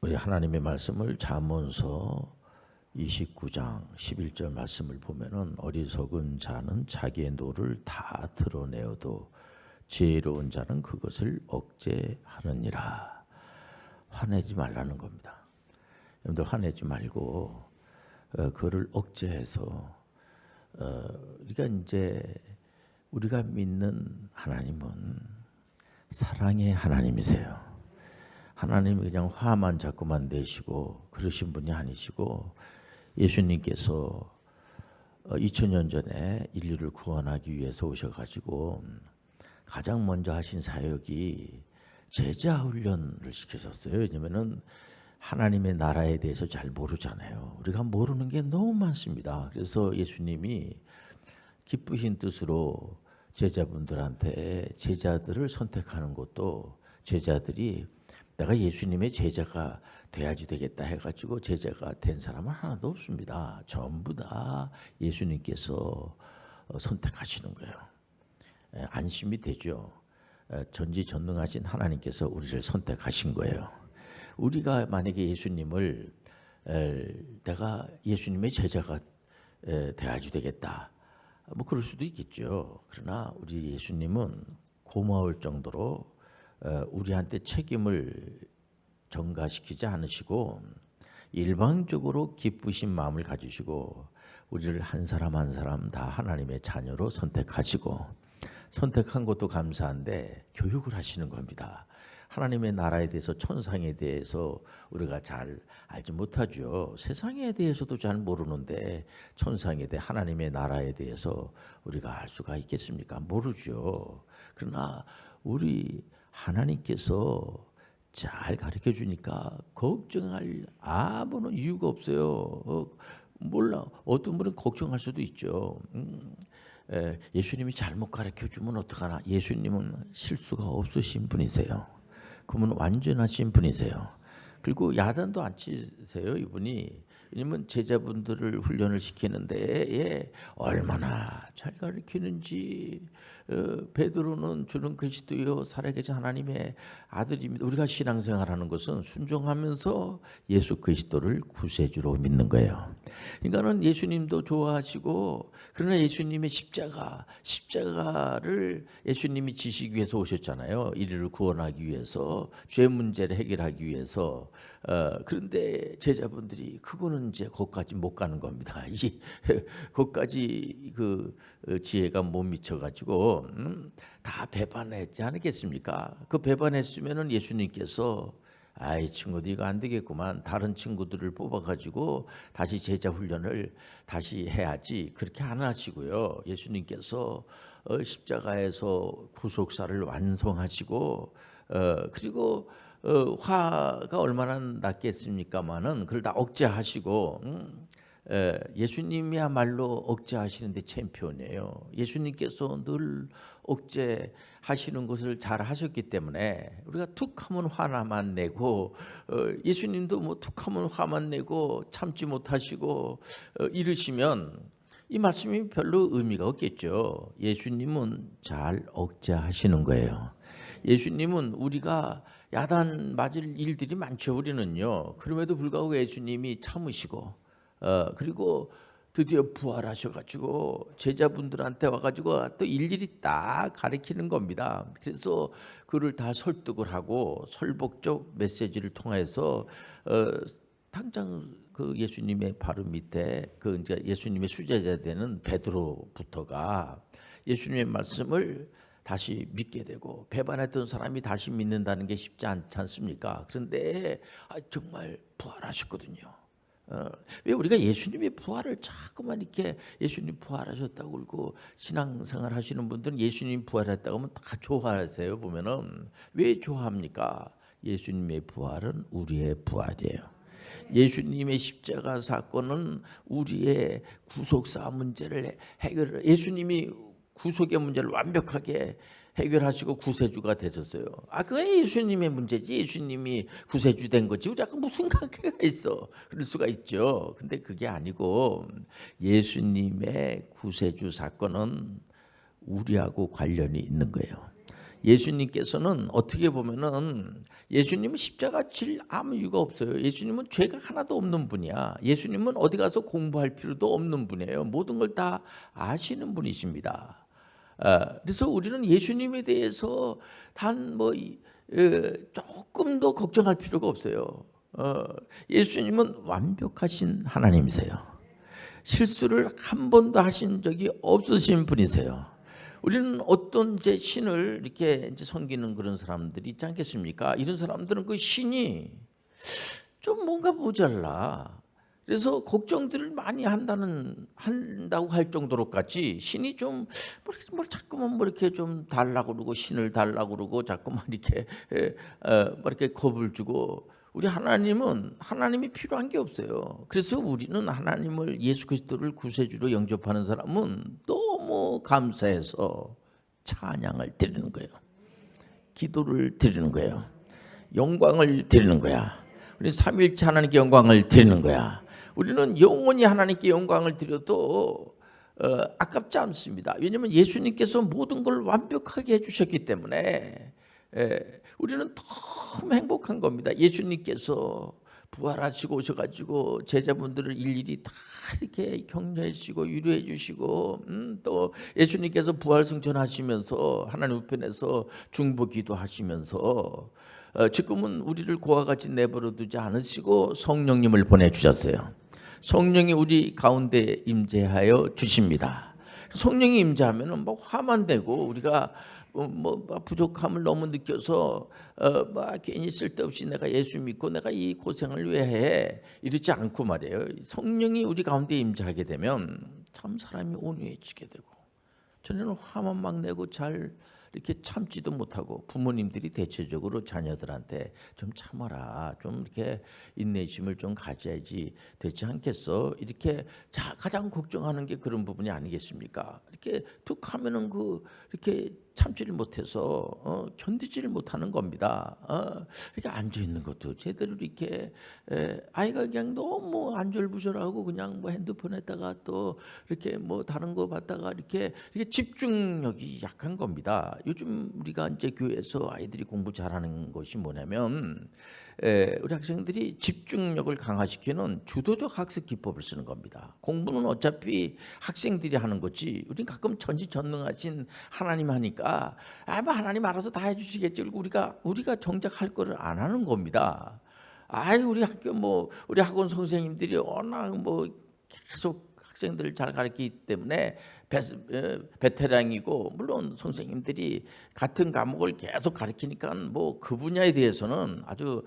우리 하나님의 말씀을 잠언서 29장 11절 말씀을 보면은 어리석은 자는 자기의 노를 다 드러내어도 지혜로운 자는 그것을 억제하느니라. 화내지 말라는 겁니다. 여러분들 화내지 말고 그를 억제해서 우리가 이제 우리가 믿는 하나님은 사랑의 하나님이세요. 하나님이 그냥 화만 자꾸만 내시고 그러신 분이 아니시고 예수님께서 2000년 전에 인류를 구원하기 위해서 오셔가지고 가장 먼저 하신 사역이 제자 훈련을 시키셨어요. 왜냐면은 하나님의 나라에 대해서 잘 모르잖아요. 우리가 모르는 게 너무 많습니다. 그래서 예수님이 기쁘신 뜻으로 제자분들한테 제자들을 선택하는 것도 제자들이 내가 예수님의 제자가 돼야지 되겠다 해가지고 제자가 된 사람은 하나도 없습니다. 전부 다 예수님께서 선택하시는 거예요. 안심이 되죠. 전지전능하신 하나님께서 우리를 선택하신 거예요. 우리가 만약에 예수님을 내가 예수님의 제자가 돼야지 되겠다. 뭐 그럴 수도 있겠죠. 그러나 우리 예수님은 고마울 정도로 우리한테 책임을 전가시키지 않으시고 일방적으로 기쁘신 마음을 가지시고 우리를 한 사람 한 사람 다 하나님의 자녀로 선택하시고 선택한 것도 감사한데 교육을 하시는 겁니다. 하나님의 나라에 대해서 천상에 대해서 우리가 잘 알지 못하죠. 세상에 대해서도 잘 모르는데 천상에 대해 하나님의 나라에 대해서 우리가 알 수가 있겠습니까? 모르죠. 그러나 우리 하나님께서 잘 가르쳐 주니까 걱정할 아무런 이유가 없어요. 몰라. 어떤 분은 걱정할 수도 있죠. 예수님이 잘못 가르쳐 주면 어떡하나. 예수님은 실수가 없으신 분이세요. 그분은 완전하신 분이세요. 그리고 야단도 안 치세요, 이분이. 왜냐면 제자분들을 훈련을 시키는데 얼마나 잘 가르치는지. 베드로는 주는 그리스도요 살아계신 하나님의 아들입니다. 우리가 신앙생활하는 것은 순종하면서 예수 그리스도를 구세주로 믿는 거예요. 그러니까는 예수님도 좋아하시고 그러나 예수님의 십자가를 예수님이 지시기 위해서 오셨잖아요. 이를 구원하기 위해서 죄 문제를 해결하기 위해서. 그런데 제자분들이 그거는 이제 거기까지 못 가는 겁니다. 이제 거기까지 그 지혜가 못 미쳐가지고 다 배반했지 않겠습니까? 그 배반했으면은 예수님께서 아이 친구들 이거 안 되겠구만. 다른 친구들을 뽑아가지고 다시 제자 훈련을 다시 해야지. 그렇게 안 하시고요. 예수님께서 십자가에서 구속사를 완성하시고 그리고 화가 얼마나 났겠습니까마는 그걸 다 억제하시고 예수님이야말로 억제하시는데 챔피언이에요. 예수님께서 늘 억제하시는 것을 잘 하셨기 때문에 우리가 툭하면 화나만 내고 예수님도 뭐 툭하면 화만 내고 참지 못하시고 이러시면 이 말씀이 별로 의미가 없겠죠. 예수님은 잘 억제하시는 거예요. 예수님은 우리가 야단 맞을 일들이 많죠. 우리는요. 그럼에도 불구하고 예수님이 참으시고 그리고 드디어 부활하셔가지고 제자분들한테 와가지고 또 일일이 딱 가르치는 겁니다. 그래서 그를 다 설득을 하고 설복적 메시지를 통해서 당장 그 예수님의 바로 밑에 그 이제 예수님의 수제자 되는 베드로부터가 예수님의 말씀을 다시 믿게 되고 배반했던 사람이 다시 믿는다는 게 쉽지 않지 않습니까? 그런데 정말 부활하셨거든요. 왜 우리가 예수님의 부활을 자꾸만 이렇게 예수님 부활하셨다고 그러고 신앙생활 하시는 분들은 예수님 부활했다고 하면 다 좋아하세요. 보면은 왜 좋아합니까? 예수님의 부활은 우리의 부활이에요. 예수님의 십자가 사건은 우리의 구속사 문제를 예수님이 구속의 문제를 완벽하게 해결하시고 구세주가 되셨어요. 그건 예수님의 문제지. 예수님이 구세주 된 거지. 우리 약간 무슨 관계가 있어. 그럴 수가 있죠. 근데 그게 아니고 예수님의 구세주 사건은 우리하고 관련이 있는 거예요. 예수님께서는 어떻게 보면은 예수님은 십자가 질 아무 이유가 없어요. 예수님은 죄가 하나도 없는 분이야. 예수님은 어디 가서 공부할 필요도 없는 분이에요. 모든 걸 다 아시는 분이십니다. 그래서 우리는 예수님에 대해서 단 뭐 조금도 걱정할 필요가 없어요. 예수님은 완벽하신 하나님이세요. 실수를 한 번도 하신 적이 없으신 분이세요. 우리는 어떤 이제 신을 이렇게 이제 섬기는 그런 사람들이 있지 않겠습니까? 이런 사람들은 그 신이 좀 뭔가 모자라. 그래서 걱정들을 많이 한다고 할 정도로까지 신이 좀 뭘 자꾸만 뭐 이렇게 좀 달라고 그러고 신을 달라고 그러고 자꾸만 이렇게 뭐 이렇게 겁을 주고, 우리 하나님은 하나님이 필요한 게 없어요. 그래서 우리는 하나님을 예수 그리스도를 구세주로 영접하는 사람은 너무 감사해서 찬양을 드리는 거예요. 기도를 드리는 거예요. 영광을 드리는 거야. 우리 삼위일체 하나님께 영광을 드리는 거야. 우리는 영원히 하나님께 영광을 드려도 아깝지 않습니다. 왜냐하면 예수님께서 모든 걸 완벽하게 해주셨기 때문에 우리는 너무 행복한 겁니다. 예수님께서 부활하시고 오셔가지고 제자분들을 일일이 다 이렇게 격려해 주시고 위로해 주시고, 또 예수님께서 부활 승천하시면서 하나님 우편에서 중보기도 하시면서 지금은 우리를 고와 같이 내버려 두지 않으시고 성령님을 보내주셨어요. 성령이 우리 가운데 임재하여 주십니다. 성령이 임재하면 뭐 화만 되고 우리가 뭐 부족함을 너무 느껴서 막 괜히 쓸데없이 내가 예수 믿고 내가 이 고생을 왜 해, 이러지 않고 말이에요. 성령이 우리 가운데 임재하게 되면 참 사람이 온유해지게 되고, 전에는 화만 막 내고 잘 이렇게 참지도 못하고, 부모님들이 대체적으로 자녀들한테 좀 참아라, 좀 이렇게 인내심을 좀 가져야지 되지 않겠어, 이렇게 가장 걱정하는 게 그런 부분이 아니겠습니까? 이렇게 툭 하면은 이렇게 참지를 못해서 견디지를 못하는 겁니다. 이렇게 앉아 있는 것도 제대로 이렇게 아이가 그냥 너무 안절부절하고 그냥 뭐 핸드폰에다가 또 이렇게 뭐 다른 거 봤다가 이렇게 집중력이 약한 겁니다. 요즘 우리가 이제 교회에서 아이들이 공부 잘하는 것이 뭐냐면 우리 학생들이 집중력을 강화시키는 주도적 학습 기법을 쓰는 겁니다. 공부는 어차피 학생들이 하는 거지, 우린 가끔 전지전능하신 하나님 하니까 뭐 하나님 알아서 다 해주시겠지, 그리고 우리가 정작 할 거를 안 하는 겁니다. 우리 학교 우리 학원 선생님들이 워낙 계속 학생들을 잘 가르치기 때문에 베테랑이고, 물론 선생님들이 같은 과목을 계속 가르치니까 그 분야에 대해서는 아주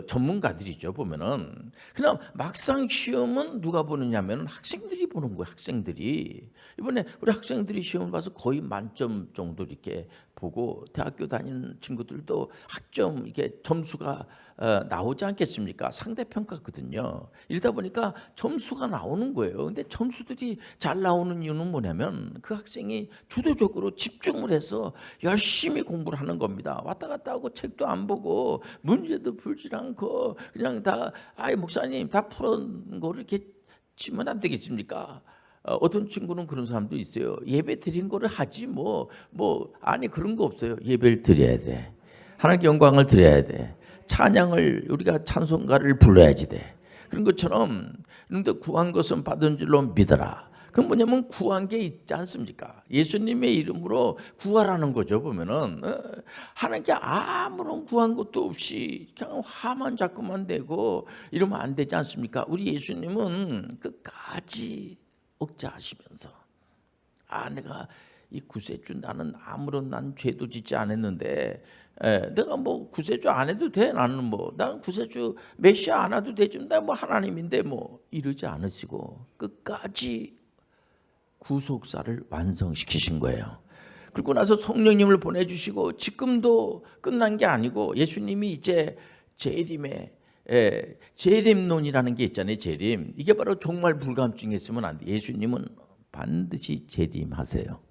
전문가들이죠, 보면은. 그냥 막상 시험은 누가 보느냐면 학생들이 보는 거예요. 학생들이 이번에 우리 학생들이 시험을 봐서 거의 만점 정도 이렇게 보고, 대학교 다니는 친구들도 학점 이게 점수가 나오지 않겠습니까? 상대평가거든요. 이러다 보니까 점수가 나오는 거예요. 근데 점수들이 잘 나오는 이유는 뭐냐면 그 학생이 주도적으로 집중을 해서 열심히 공부를 하는 겁니다. 왔다 갔다 하고 책도 안 보고 문제도 풀지 않고 그냥 다 목사님 다 풀은 거를 이렇게 치면 안 되겠습니까? 어떤 친구는 그런 사람도 있어요. 예배 드린 거를 하지 아니 그런 거 없어요. 예배를 드려야 돼. 하나님께 영광을 드려야 돼. 찬양을 우리가 찬송가를 불러야지 돼. 그런 것처럼 그런데 구한 것은 받은 줄로 믿어라. 그건 뭐냐면 구한 게 있지 않습니까? 예수님의 이름으로 구하라는 거죠. 보면은 하나님께 아무런 구한 것도 없이 그냥 화만 자꾸만 내고 이러면 안 되지 않습니까? 우리 예수님은 끝까지 억제하시면서 내가 이 구세주, 나는 아무런 난 죄도 짓지 않았는데 내가 구세주 안 해도 돼, 나는 나는 구세주 메시아 안 해도 되지, 나 하나님인데 이러지 않으시고 끝까지 구속사를 완성시키신 거예요. 그리고 나서 성령님을 보내주시고, 지금도 끝난 게 아니고 예수님이 이제 재림론이라는 게 있잖아요. 재림. 이게 바로 종말 불감증에 있으면 안 돼. 예수님은 반드시 재림하세요.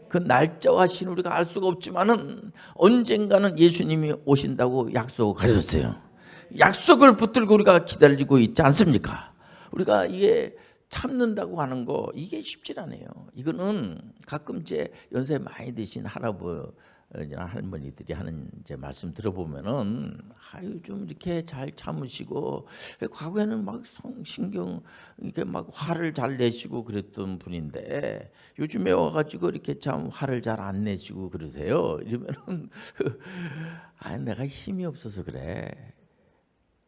그 날짜와 시는 우리가 알 수가 없지만은 언젠가는 예수님이 오신다고 약속하셨어요. 약속을 붙들고 우리가 기다리고 있지 않습니까? 우리가 이게 참는다고 하는 거 이게 쉽지 않아요. 이거는 가끔 이제 연세 많이 드신 할머니들이 하는 이제 말씀 들어보면은 아유 좀 이렇게 잘 참으시고 과거에는 막 신경 이렇게 막 화를 잘 내시고 그랬던 분인데 요즘에 와가지고 이렇게 참 화를 잘 안 내시고 그러세요. 이러면은 아 내가 힘이 없어서 그래.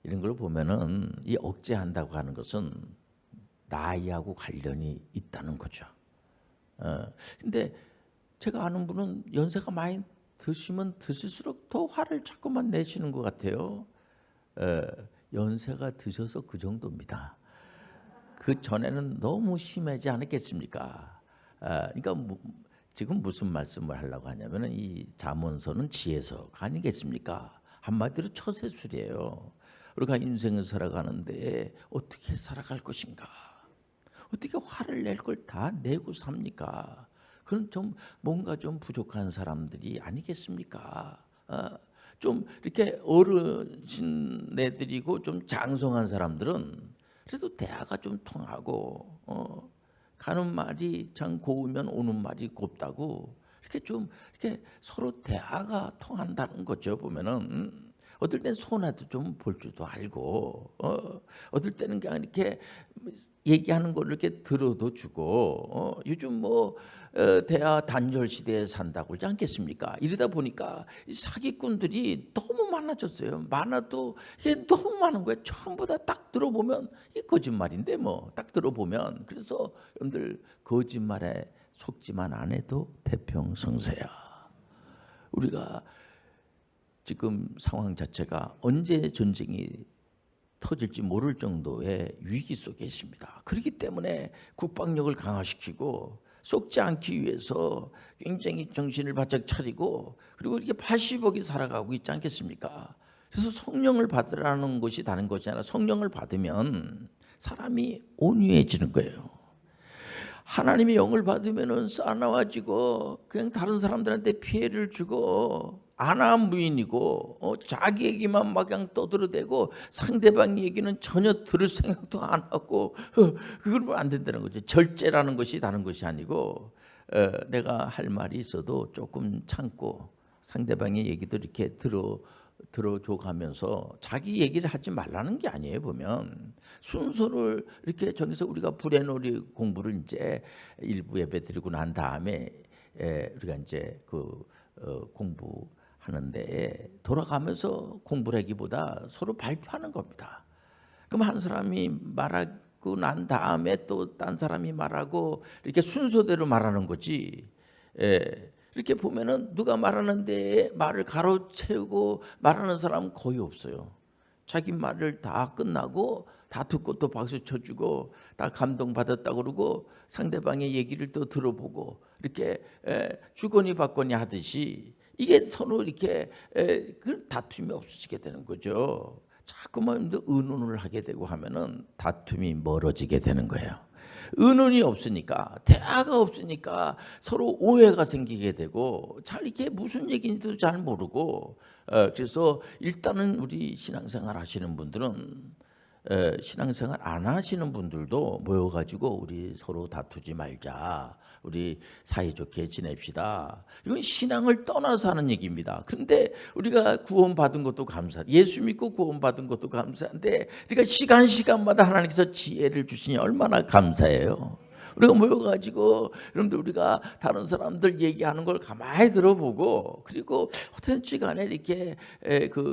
이런 걸 보면은 이 억제한다고 하는 것은 나이하고 관련이 있다는 거죠. 근데 제가 아는 분은 연세가 많이 드시면 드실수록 더 화를 자꾸만 내시는 것 같아요. 연세가 드셔서 그 정도입니다. 그 전에는 너무 심하지 않았겠습니까? 그러니까 지금 무슨 말씀을 하려고 하냐면은 이 잠언서는 지혜서가 아니겠습니까? 한마디로 처세술이에요. 우리가 인생을 살아가는데 어떻게 살아갈 것인가? 어떻게 화를 낼 걸 다 내고 삽니까? 그건 좀 뭔가 좀 부족한 사람들이 아니겠습니까? 좀 이렇게 어르신네들이고 좀 장성한 사람들은 그래도 대화가 좀 통하고 가는 말이 참 고우면 오는 말이 곱다고 이렇게 좀 이렇게 서로 대화가 통한다는 거죠. 보면은 어떨 땐 손해도 좀 볼 줄도 알고 어떨 때는 그냥 이렇게 얘기하는 걸 이렇게 들어도 주고 요즘 뭐 대화 단절 시대에 산다고 그러지 않겠습니까? 이러다 보니까 이 사기꾼들이 너무 많아졌어요. 많아도 이게 너무 많은 거예요. 전부 다 딱 들어보면 이 거짓말인데 뭐 딱 들어보면 그래서 여러분들 거짓말에 속지만 안 해도 태평성세야. 우리가 지금 상황 자체가 언제 전쟁이 터질지 모를 정도의 위기 속에 있습니다. 그렇기 때문에 국방력을 강화시키고 속지 않기 위해서 굉장히 정신을 바짝 차리고 그리고 이렇게 80억이 살아가고 있지 않겠습니까? 그래서 성령을 받으라는 것이 다른 것이 아니라 성령을 받으면 사람이 온유해지는 거예요. 하나님의 영을 받으면은 싸나워지고 그냥 다른 사람들한테 피해를 주고 안하무인이고 자기 얘기만 막 그냥 떠들어대고 상대방 얘기는 전혀 들을 생각도 안 하고 그러면 안 된다는 거죠. 절제라는 것이 다른 것이 아니고 내가 할 말이 있어도 조금 참고 상대방의 얘기도 이렇게 들어줘 가면서 자기 얘기를 하지 말라는 게 아니에요. 보면 순서를 이렇게 정해서 우리가 불의놀이 공부를 이제 일부 예배 드리고 난 다음에 우리가 이제 공부하는데 돌아가면서 공부를 하기보다 서로 발표하는 겁니다. 그럼 한 사람이 말하고 난 다음에 또 딴 사람이 말하고 이렇게 순서대로 말하는 거지. 이렇게 보면은 누가 말하는데 말을 가로채우고 말하는 사람은 거의 없어요. 자기 말을 다 끝나고 다 듣고 또 박수 쳐주고 다 감동받았다 그러고 상대방의 얘기를 또 들어보고 이렇게 주거니 받거니 하듯이 이게 서로 이렇게 그 다툼이 없어지게 되는 거죠. 자꾸만 의논을 하게 되고 하면은 다툼이 멀어지게 되는 거예요. 의논이 없으니까 대화가 없으니까 서로 오해가 생기게 되고 잘 이게 무슨 얘기인지도 잘 모르고 그래서 일단은 우리 신앙생활 하시는 분들은 신앙생활 안 하시는 분들도 모여가지고 우리 서로 다투지 말자. 우리 사이좋게 지냅시다. 이건 신앙을 떠나서 하는 얘기입니다. 그런데 우리가 구원받은 것도 감사, 예수 믿고 구원받은 것도 감사한데 우리가 시간마다 하나님께서 지혜를 주시니 얼마나 감사해요. 우리가 모여가지고 여러분들 우리가 다른 사람들 얘기하는 걸 가만히 들어보고 그리고 어떻게 간에 이렇게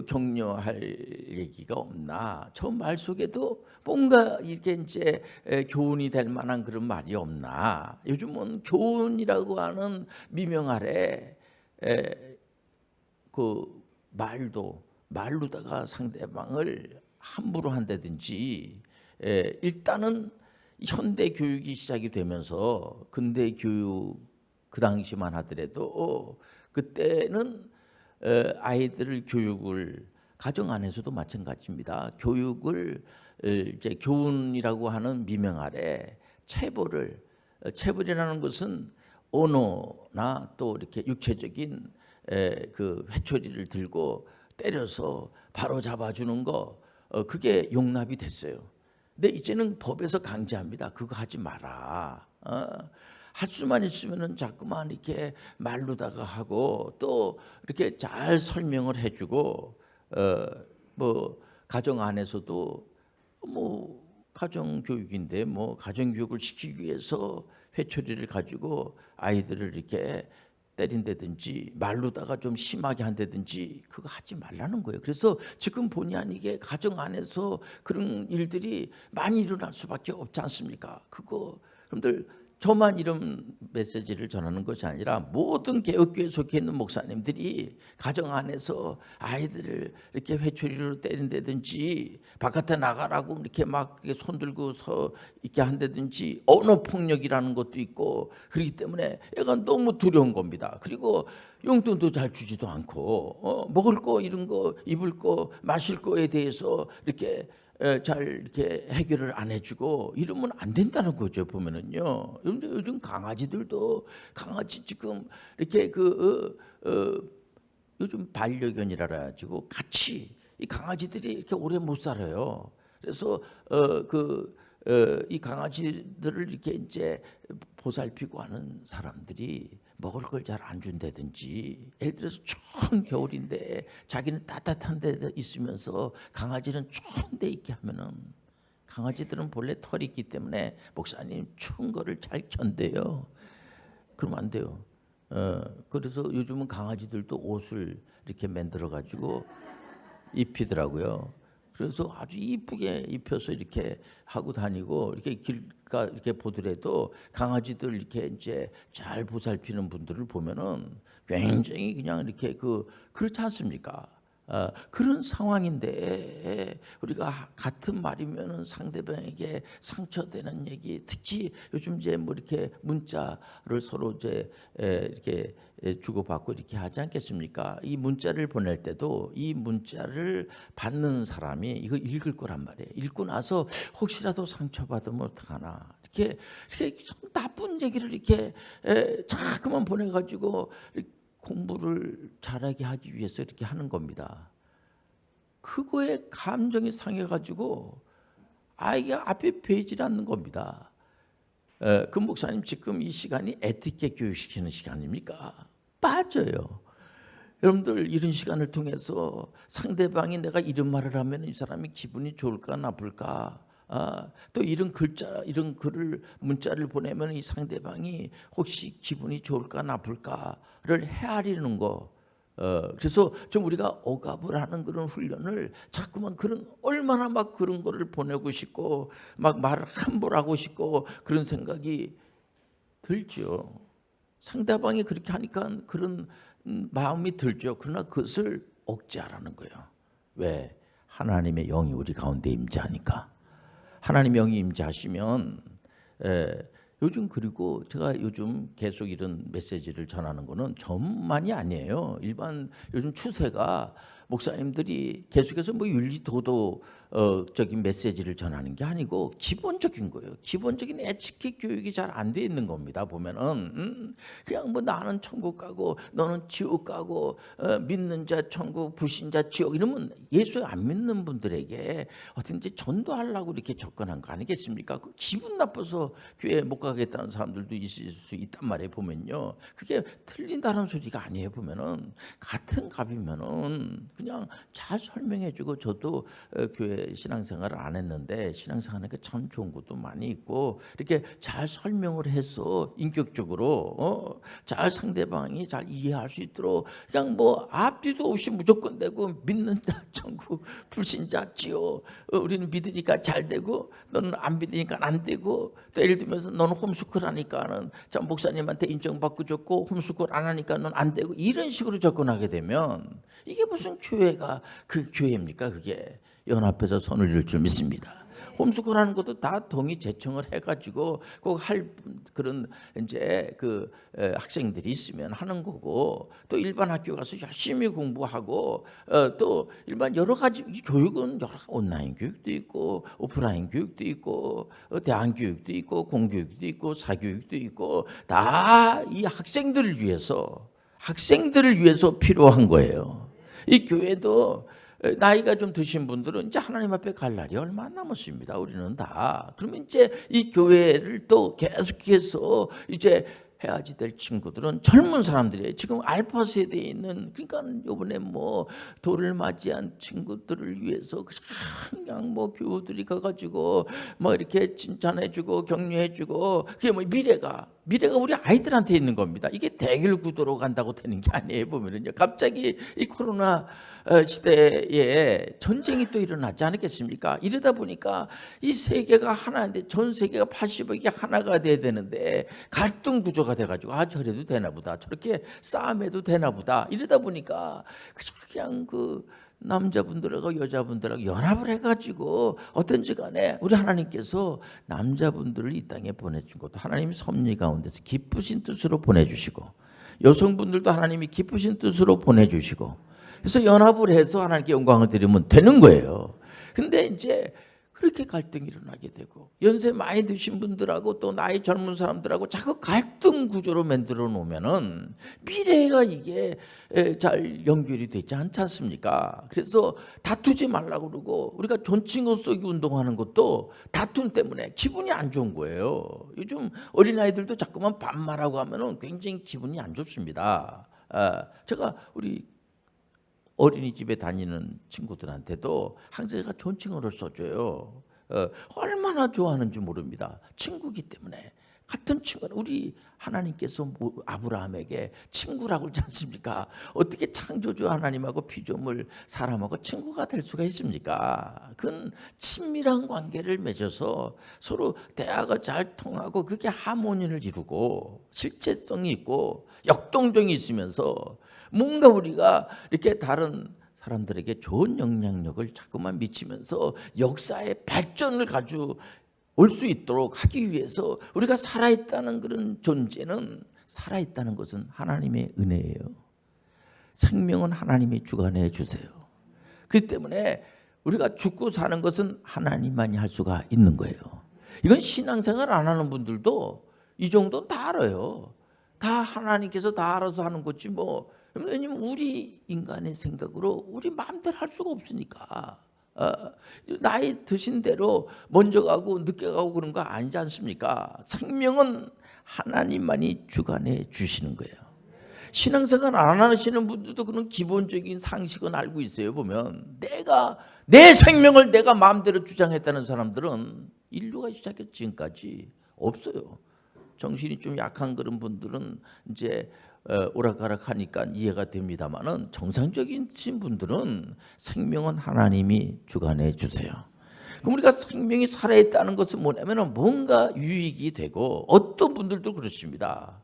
격려할 얘기가 없나 저 말 속에도 뭔가 이렇게 이제 교훈이 될 만한 그런 말이 없나. 요즘은 교훈이라고 하는 미명 아래 그 말로다가 상대방을 함부로 한다든지 일단은 현대 교육이 시작이 되면서 근대 교육 그 당시만 하더라도 그때는 아이들을 교육을 가정 안에서도 마찬가지입니다. 교육을 이제 교훈이라고 하는 미명 아래 체벌이라는 것은 언어나 또 이렇게 육체적인 그 회초리를 들고 때려서 바로 잡아주는 거 그게 용납이 됐어요. 근데 이제는 법에서 강제합니다. 그거 하지 마라. 할 수만 있으면은 자꾸만 이렇게 말로다가 하고 또 이렇게 잘 설명을 해주고 뭐 가정 안에서도 뭐 가정 교육인데 뭐 가정 교육을 시키기 위해서 회초리를 가지고 아이들을 이렇게 때린다든지 말로다가 좀 심하게 한다든지 그거 하지 말라는 거예요. 그래서 지금 본의 아니게 가정 안에서 그런 일들이 많이 일어날 수밖에 없지 않습니까? 그거 여러분들 저만 이런 메시지를 전하는 것이 아니라 모든 개혁교회에 속해 있는 목사님들이 가정 안에서 아이들을 이렇게 회초리로 때린다든지 바깥에 나가라고 이렇게 막 손 들고 서 있게 한다든지 언어 폭력이라는 것도 있고 그렇기 때문에 애가 너무 두려운 겁니다. 그리고 용돈도 잘 주지도 않고 먹을 거 이런 거 입을 거 마실 거에 대해서 이렇게 잘 이렇게 해결을 안 해주고 이러면 안 된다는 거죠. 보면은요. 요즘 강아지들도 강아지 지금 이렇게 요즘 반려견이라 가지고 같이 이 강아지들이 이렇게 오래 못 살아요. 그래서 이 강아지들을 이렇게 이제 보살피고 하는 사람들이 먹을 걸 잘 안 준다든지, 예를 들어서 추운 겨울인데 자기는 따뜻한 데 있으면서 강아지는 추운 데 있게 하면은, 강아지들은 본래 털이 있기 때문에 목사님 추운 거를 잘 견뎌요. 그러면 안 돼요. 그래서 요즘은 강아지들도 옷을 이렇게 만들어 가지고 입히더라고요. 그래서 아주 이쁘게 입혀서 이렇게 하고 다니고, 이렇게 길가 이렇게 보더라도 강아지들 이렇게 이제 잘 보살피는 분들을 보면은 굉장히 그냥 이렇게 그렇지 않습니까? 그런 상황인데 우리가 같은 말이면은 상대방에게 상처되는 얘기, 특히 요즘 이제 뭐 이렇게 문자를 서로 이제 이렇게 주고받고 이렇게 하지 않겠습니까? 이 문자를 보낼 때도 이 문자를 받는 사람이 이거 읽을 거란 말이에요. 읽고 나서 혹시라도 상처받으면 어떡하나, 이렇게 나쁜 얘기를 이렇게 자꾸만 보내가지고 공부를 잘하게 하기 위해서 이렇게 하는 겁니다. 그거에 감정이 상해가지고 아이가 앞에 배지 않는 겁니다. 그 목사님 지금 이 시간이 에티켓 교육시키는 시간입니까? 빠져요. 여러분들 이런 시간을 통해서 상대방이 내가 이런 말을 하면 이 사람이 기분이 좋을까 나쁠까, 또 이런 글자, 이런 글을 문자를 보내면 이 상대방이 혹시 기분이 좋을까 나쁠까를 헤아리는 거. 그래서 좀 우리가 억압을 하는 그런 훈련을 자꾸만 얼마나 막 그런 거를 보내고 싶고 막 말을 함부로 하고 싶고 그런 생각이 들죠. 상대방이 그렇게 하니까 그런 마음이 들죠. 그러나 그것을 억제하라는 거예요. 왜? 하나님의 영이 우리 가운데 임재하니까. 하나님의 영이 임재하시면 요즘, 그리고 제가 요즘 계속 이런 메시지를 전하는 거는 저만이 아니에요. 일반 요즘 추세가 목사님들이 계속해서 뭐 윤리도덕적인 메시지를 전하는 게 아니고 기본적인 거예요. 기본적인 에티켓 교육이 잘 안 돼 있는 겁니다. 보면은 그냥 뭐 나는 천국 가고 너는 지옥 가고 믿는 자 천국, 불신자 지옥, 이러면 예수 안 믿는 분들에게 어떻게 전도하려고 이렇게 접근한 거 아니겠습니까? 그 기분 나빠서 교회 못 가겠다는 사람들도 있을 수 있단 말이에요. 보면요, 그게 틀린다는 소리가 아니에요. 보면은 같은 값이면은 그냥 잘 설명해주고, 저도 교회 신앙생활을 안 했는데 신앙생활하니까 참 좋은 것도 많이 있고, 이렇게 잘 설명을 해서 인격적으로 잘 상대방이 잘 이해할 수 있도록 그냥 뭐 앞뒤도 없이 무조건 되고, 믿는 자 천국, 불신자 지옥, 우리는 믿으니까 잘 되고 너는 안 믿으니까 안 되고, 또 예를 들면서 너는 홈스쿨 하니까는 자 목사님한테 인정받고 좋고, 홈스쿨 안 하니까 넌 안 되고, 이런 식으로 접근하게 되면 이게 무슨 교회가 그 교회입니까? 그게 연합해서 손을 들 줄 믿습니다. 홈스쿨 하는 것도 다 동의 제청을 해가지고 꼭 할 그런 이제 학생들이 있으면 하는 거고, 또 일반 학교 가서 열심히 공부하고, 또 일반 여러 가지 교육은 온라인 교육도 있고 오프라인 교육도 있고 대안 교육도 있고 공교육도 있고 사교육도 있고, 다 이 학생들을 위해서 필요한 거예요. 이 교회도 나이가 좀 드신 분들은 이제 하나님 앞에 갈 날이 얼마 안 남았습니다. 우리는 다. 그러면 이제 이 교회를 또 계속해서 이제 해야지 될 친구들은 젊은 사람들이에요. 지금 알파 세대에 있는, 그러니까 이번에 뭐 돌을 맞이한 친구들을 위해서 그냥 뭐 교우들이 가가지고 뭐 이렇게 칭찬해주고 격려해주고, 그게 뭐 미래가 우리 아이들한테 있는 겁니다. 이게 대결 구도로 간다고 되는 게 아니에요. 보면은요, 갑자기 이 코로나 시대에 전쟁이 또 일어나지 않았겠습니까? 이러다 보니까 이 세계가 하나인데, 전 세계가 80억이 하나가 돼야 되는데 갈등 구조가 돼가지고, 아 저래도 되나 보다, 저렇게 싸움해도 되나 보다, 이러다 보니까 그냥 그 남자분들하고 여자분들하고 연합을 해가지고 어떤지 간에 우리 하나님께서 남자분들을 이 땅에 보내준 것도 하나님이 섭리 가운데서 기쁘신 뜻으로 보내주시고, 여성분들도 하나님이 기쁘신 뜻으로 보내주시고, 그래서 연합을 해서 하나님께 영광을 드리면 되는 거예요. 근데 이제 그렇게 갈등이 일어나게 되고, 연세 많이 드신 분들하고 또 나이 젊은 사람들하고 자꾸 갈등 구조로 만들어 놓으면은 미래가 이게 잘 연결이 되지 않지 않습니까? 그래서 다투지 말라고 그러고, 우리가 존칭어 쏘기 운동하는 것도 다툼 때문에 기분이 안 좋은 거예요. 요즘 어린아이들도 자꾸만 반말하고 하면은 굉장히 기분이 안 좋습니다. 제가 우리 어린이집에 다니는 친구들한테도 항상 제가 존칭어를 써줘요. 얼마나 좋아하는지 모릅니다. 친구기 때문에. 같은 친구는, 우리 하나님께서 아브라함에게 친구라고 그러지 않습니까? 어떻게 창조주 하나님하고 피조물 사람하고 친구가 될 수가 있습니까? 그건 친밀한 관계를 맺어서 서로 대화가 잘 통하고, 그게 하모니를 이루고 실제성이 있고 역동적이 있으면서 뭔가 우리가 이렇게 다른 사람들에게 좋은 영향력을 자꾸만 미치면서 역사의 발전을 가지고 올 수 있도록 하기 위해서, 우리가 살아있다는 그런 존재는, 살아있다는 것은 하나님의 은혜예요. 생명은 하나님이 주관해 주세요. 그렇기 때문에 우리가 죽고 사는 것은 하나님만이 할 수가 있는 거예요. 이건 신앙생활 안 하는 분들도 이 정도는 다 알아요. 다 하나님께서 다 알아서 하는 거지 뭐. 왜냐면 우리 인간의 생각으로 우리 마음대로 할 수가 없으니까. 나이 드신 대로 먼저 가고 늦게 가고 그런 거 아니지 않습니까? 생명은 하나님만이 주관해 주시는 거예요. 신앙생활 안 하시는 분들도 그런 기본적인 상식은 알고 있어요. 보면 내 생명을 내가 마음대로 주장했다는 사람들은 인류가 시작했 지금까지 없어요. 정신이 좀 약한 그런 분들은 이제 오락가락하니까 이해가 됩니다만은, 정상적인 분들은 생명은 하나님이 주관해 주세요. 그럼 우리가 생명이 살아있다는 것은 뭐냐면 뭔가 유익이 되고, 어떤 분들도 그렇습니다.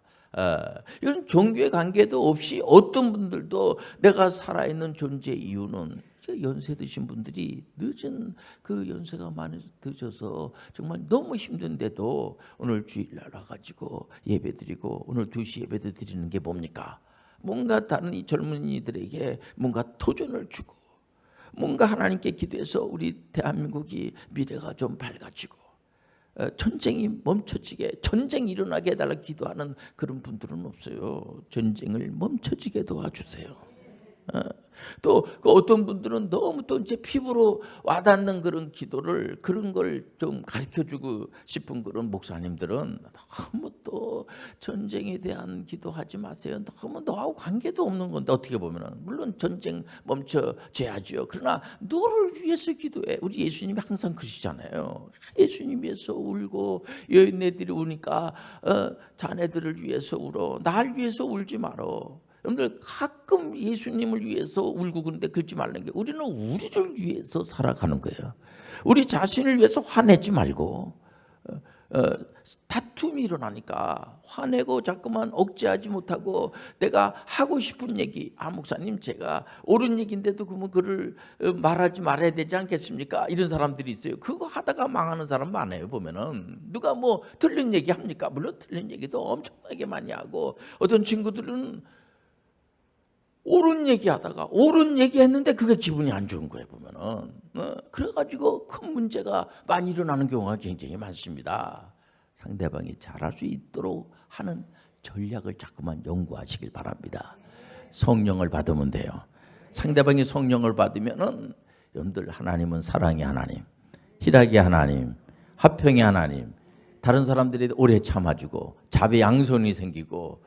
이런 종교의 관계도 없이 어떤 분들도 내가 살아있는 존재의 이유는, 연세 드신 분들이 늦은 그 연세가 많이 드셔서 정말 너무 힘든데도 오늘 주일날 와가지고 예배드리고, 오늘 2시 예배도 드리는 게 뭡니까? 뭔가 다른 이 젊은이들에게 뭔가 도전을 주고, 뭔가 하나님께 기도해서 우리 대한민국이 미래가 좀 밝아지고, 전쟁이 멈춰지게, 전쟁이 일어나게 해달라 기도하는 그런 분들은 없어요. 전쟁을 멈춰지게 도와주세요. 또 어떤 분들은 너무 또 이제 피부로 와닿는 그런 기도를, 그런 걸 좀 가르쳐주고 싶은 그런 목사님들은 너무 또 전쟁에 대한 기도하지 마세요. 너무 너하고 관계도 없는 건데, 어떻게 보면은 물론 전쟁 멈춰져야죠. 그러나 너를 위해서 기도해. 우리 예수님이 항상 그러시잖아요. 예수님 위해서 울고, 여인네들이 우니까 자네들을 위해서 울어. 날 위해서 울지 말어. 여러분들 가끔 예수님을 위해서 울고 그런데 그러지 말라는 게, 우리는 우리를 위해서 살아가는 거예요. 우리 자신을 위해서 화내지 말고, 다툼이 일어나니까 화내고 자꾸만 억제하지 못하고 내가 하고 싶은 얘기, 목사님 제가 옳은 얘기인데도 그러면 그를 말하지 말아야 되지 않겠습니까? 이런 사람들이 있어요. 그거 하다가 망하는 사람 많아요. 보면은 누가 뭐 틀린 얘기 합니까? 물론 틀린 얘기도 엄청나게 많이 하고, 어떤 친구들은 옳은 얘기하다가 옳은 얘기했는데 그게 기분이 안 좋은 거예요. 보면은 그래가지고 큰 문제가 많이 일어나는 경우가 굉장히 많습니다. 상대방이 잘할 수 있도록 하는 전략을 자꾸만 연구하시길 바랍니다. 성령을 받으면 돼요. 상대방이 성령을 받으면은 여러분들 하나님은 사랑의 하나님, 희락의 하나님, 화평의 하나님, 다른 사람들이 오래 참아주고 자비 양손이 생기고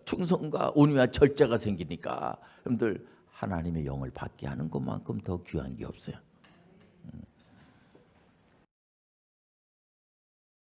충성과 온유와 절제가 생기니까 여러분들 하나님의 영을 받게 하는 것만큼 더 귀한 게 없어요.